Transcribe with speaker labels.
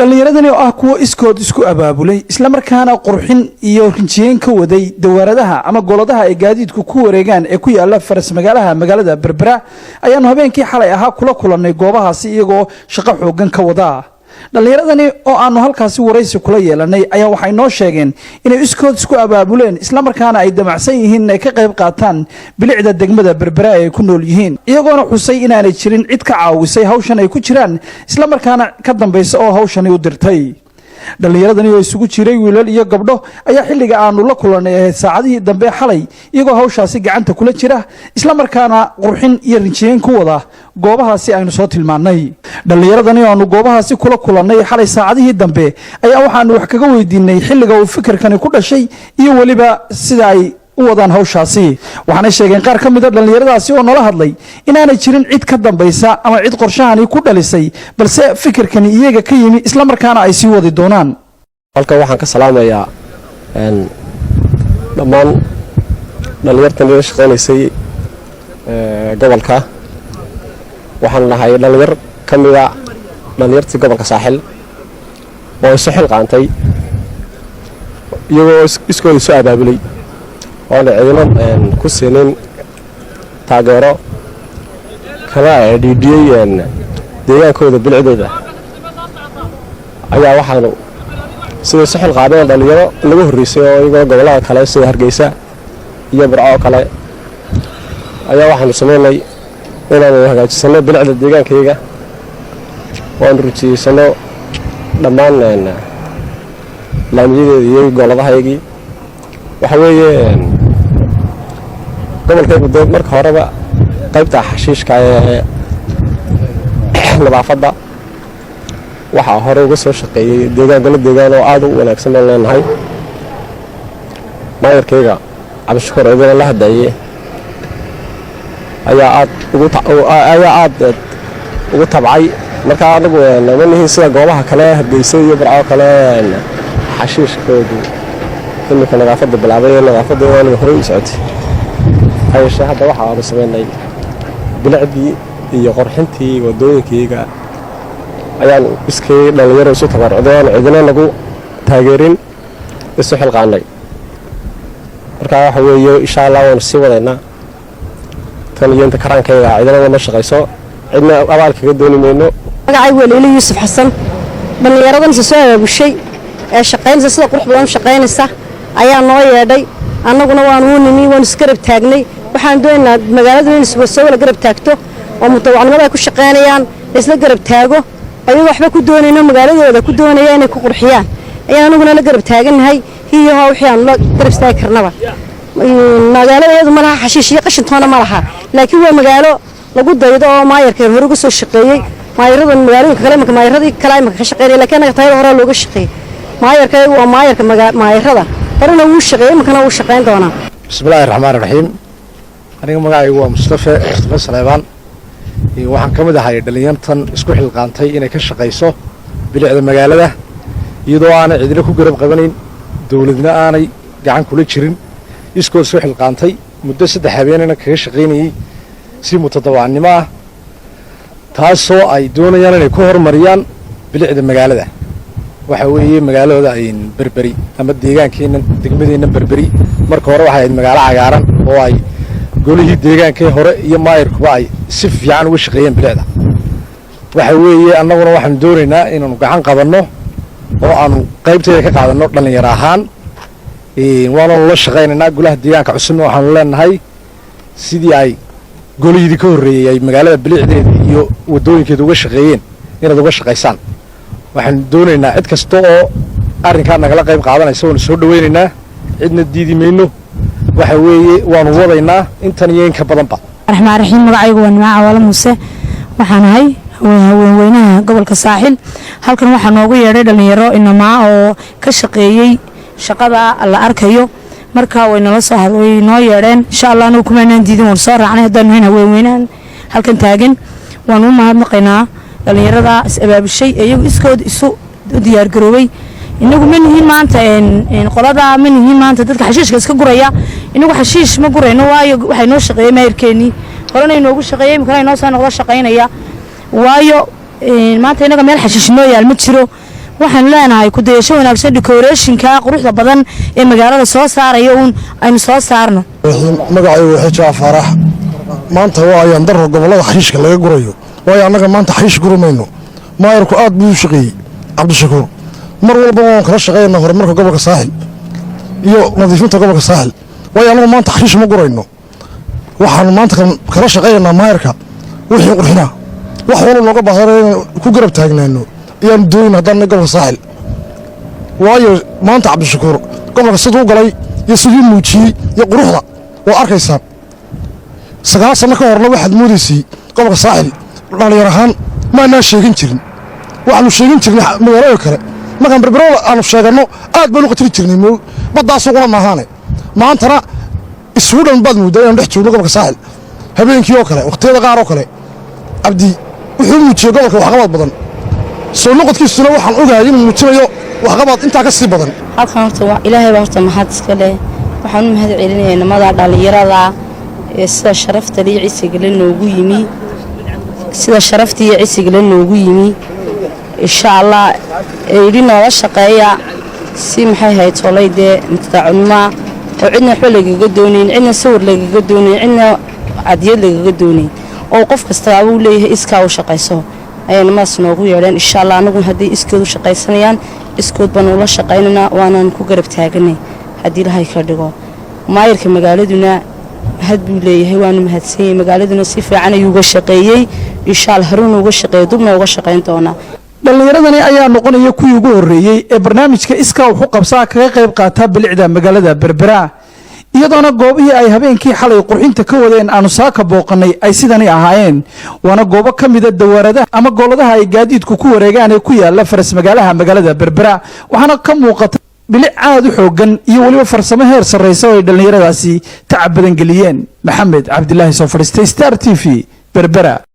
Speaker 1: dhallinyaradani oo ah kuwa iskood isku abaabulay isla markaana qurxin iyo rinjiyeen ka waday dawaaradaha ama goladaha ay gaadiidku ku wareegaan ee ku yaala faras magaalada Berbera ayaanu habeenkii xalay ahaa kula kulannay goobahaasi iyagoo shaqo xoogan ka wada dhallinyaradani oo aanu halkaasi waraysi kula yeelanay ayaa waxay noo sheegeen inay iskood isku abaabuleen isla markaana ay damacsan yihiin inay ka qayb qaataan bilicda degmada Berbera ee ku nool yihiin iyagoona xusay inaanay jirin cid ka caawisay hawshan ay ku jiraan isla markaana ka dambaysa oo hawshani u dirtay dhallinyaradani oo isugu jiray wiilal iyo gabdho ayaa xilliga aanu la kulanay saacadihii dambe xalay iyagoo hawshaasi gacanta kula jira isla markaana qurxin iyo rinjiyeen ku wada goobahaasi aynu soo tilmaanay dhallinyaradani oo aanu goobahaasi kula kulannay xalay saacadihii dambe ayaa waxaanu wax kaga weydiinay xilliga uu fikirkani ku dhashay iyo weliba sida ay u wadaan hawshaasi waxaana sheegeen qaar ka mid ah dhallinyaradaasi oo nala hadlay inaanay jirin cid ka dambaysa ama cid qorshahani ku dhalisay balse fikirkani iyaga ka yimi isla markaana ay sii wadi doonaan
Speaker 2: halka waxaan ka salaamayaa dhammaan dhallinyartan la shaqeynaysay gobolka waxaan nahay dhallinyar ka mid ah dhallinyartii gobolka saaxil oo isu xilqaantay iyagoo iskooda soo abaabulay waana ciidan ku siinin taageero kala dhiidhiyay deegaankooda bilicdooda ayaa waxaanu sida saxil qaadeen dhalinyaro lagu horeysay oo iyagoo gobolada kale sida Hargeysa iyo Burco kale ayaa waxaanu sameynay inaanu hagaajisano bilicda deegaankayga oo rujiisano dhammaan laamiyadeeda iyo goboladahaygii waxa weeye gobolkaygu marka horeba qaybta xashiishka ee nadaafadda waxa hore uga soo shaqeeyay deegaan oo aad u wanaagsan oo leenahay maayarkayga cabashkor ee la hadayay ayaa aad ugu tabcay marka anagu nabanihi sida goobaha kale Hargeysa iyo Burco kale xashiishkoodu إنك نظافة بالعبية نظافة وأنا هروي سعودي هاي الشيء هذا واحد على سبيل بلعبي يقرحنتي ودوينكي جا أيان بسكي للغير صوت عدوان عدنا نقو تاجرين السحل قاني ركع حوي إن شاء الله ونسيب لنا ثاني يوم تكران كي عدنا ونشق يسوع عندنا أبالك قدوني منه
Speaker 3: رجع ولي يوسف حسن بالغير نسوي بالشيء شقين زي صدق روح بدون شقين السه ayaa noo yeedhay annaguna waan u nimi waan iskarab taagnay waxaan doonaynaa magaalada in soo la garab taagto oo mutawacnimada ay ku shaqeynayaan isla garab taago ayuu waxba ku doonayno magaaladooda ku doonayaan inay ku qurxiyaan ayaan annaguna la garab taaganahay iyo wixii aan la garab taag karnaba magaaladeedu ma laha xashiish iyo qashin toona ma laha laakiin waa magaalo lagu daydo oo maayarka hore uga soo shaqeeyay maayaradan magaalooyinka kale marka maayaradii kale ay ka shaqeeyay laakiin anaga tayo hore looga shaqeeyay maayarka waa maayarka maayarada horena wuu shaqeeyay markana wuu shaqeyn doonaa
Speaker 4: bismillaahir rahmaanir rahiim aniga magacaygu waa Mustafa Saleebaan waxaan ka mid ahay dhalinyantan isku xilqaantay inay ka shaqeyso bilicda magaalada iyadoo aan cidina ku garab qabanayn dawladna aanay gacan kula jirin iskoo soo xilqaantay muddo 3 habeenana kaga shaqeynayay si mutadawacnimo ah taasoo ay doonayaan inay ku horumariyaan bilicda magaalada waxa weeye magaalada ay Berberi ama deegaankeena degmadeena Berberi marka hore waxa ay magaalo cagaaran oo ay golihii deegaankee hore iyo maayirkuba ay si fiican uga shaqeeyeen bilicda waxa weeye annaguna waxaan doonaynaa inaanu gacan qabanno oo aanu qaybteeda ka qaadano dhalinyaro ahaan waana la shaqeynaynaa golaha deegaanka cusub waxaanu leenahay sidii ay golihii ka horeeyay ay magaalada bilicdeeda iyo wadooyinkeeda uga shaqeeyeen inaad uga shaqeysaan waxaan doonaynaa cid kasta oo arrinka nagala qayb qaadanaysa oo soo dhaweynaynaa cidna diidi mayno waxa weeye waanu wadaynaa intan iyo in ka badanba
Speaker 5: raxmaan raxiim magacaygu waa Nimca Wala Muuse waxaan ahay haweenweynaha gobolka Saaxil halkan waxaa noogu yeedhay dhalinyaro inamaa oo ka shaqeeyay shaqada la arkayo marka way nala soo hadlay noo yeedheen insha Allah anu kuma inaan diidin war soo raacnay haddaan haweenweynahan halkan taagan waan u mahadnaqaynaa dhalinyarada abaabishay iyagu iskood isu diyaar garoobay inagu ma nihiin maanta qolada ma nihiin maanta dadka xashiishka iska guraya inagu xashiish ma gurayno waayo waxay noo shaqeeyay maayirkeeni horena inoogu shaqeeyay marka inoo soo noqdo shaqeynaya waayo maanta inaga meel xashiish noo yaal ma jiro waxaan leenahay ku dayasho wanaagsan decorationka quruxda badan ee magaalada soo saaraya aynu soo saarno.
Speaker 6: magacaygu waa Xijaa Farax. maanta waa ayaan daro gobolada xariishka laga gurayo waayo annaga maanta xariish gurumayno maayarku aad buu u shaqeeyey Cabdishakuur mar walba waan kala shaqeynaa horumarka gobolka Saaxil iyo nadiifinta gobolka Saaxil waayo annaga maanta xariish ma gurayno waxaan maanta kala shaqeynaa maayarka wixii qurxina wax walba looga baahan ku garab taagnaano ayaan doonayna haddana gobolka Saaxil waayo maanta Cabdishakuur gobolka sidoo galay iyo sidoo muujiyay iyo quruxda oo arkaysan 9 sano ka horna waxaad moodaysay gobolka Saaxil dhalinyar ahaan ma aanan sheegin jirin waxaanu sheegin jirnay magaalada kale markaan berbero aanu sheegano aad baan u qatri jirnay baddaas ugu maahaane maantana isugu dhan baad moodaa inaan dhex joogno gobolka Saaxil habeenkii oo kale waqtiyada qaar oo kale abdi wuxuu muujiyay gobolka waxqabad badan soo noqodkiisuna waxaan ogahay inuu muujinayo waxqabad intaa ka sii badan
Speaker 3: halkan horta ilaahay baa horta mahad iska leh waxaan u mahad celinayaa nimada dhalinyarada sida sharafta iyo cisiga noogu yimi sida sharafta iyo cisiga noogu yimi insha Allah ee noo shaqeeya si maxay hay toolayde mutadacunma oo cidna xul lagaga doonin cidna sawir lagaga doonin cidna cadiyad lagaga doonin oo qof kasta uu leeyahay iska u shaqeyso ayna maas noogu yeelan insha Allah anagu hadii iskood u shaqeysanayaan iskood baan ula shaqeynana waanan ku garab taaganay hadii ilaahay ka dhigo maayirka magaaladuna had buu leeyahay waanu mahadsanyahay magaaladuna si fiican ayuu uga shaqeeyay insha Allah harun uga shaqeeyo dubna uga shaqeyn doona
Speaker 1: dhalinyaradani ayaa noqonaya kuwii ugu horeeyay ee barnaamijka iska wuxuu qabsaa kaga qayb qaata bilicda magaalada Berbera iyadoona goobihii ay habeenkii xalay qurxinta ka wadeen aanu saaka booqanay ay sidani ahaayeen wana goobo kamida dawaaradaha ama gooladaha ay gaadiidku ku wareegaan ee ku yaala faras magaalada Berbera waxaana ka muuqata bilic aad u xoogan iyo waliba farsamo heer sareysa oo ay dhalinyaradaasi tacab badan geliyeen maxamed cabdilaahi soo fadhiistay Star TV Berbera.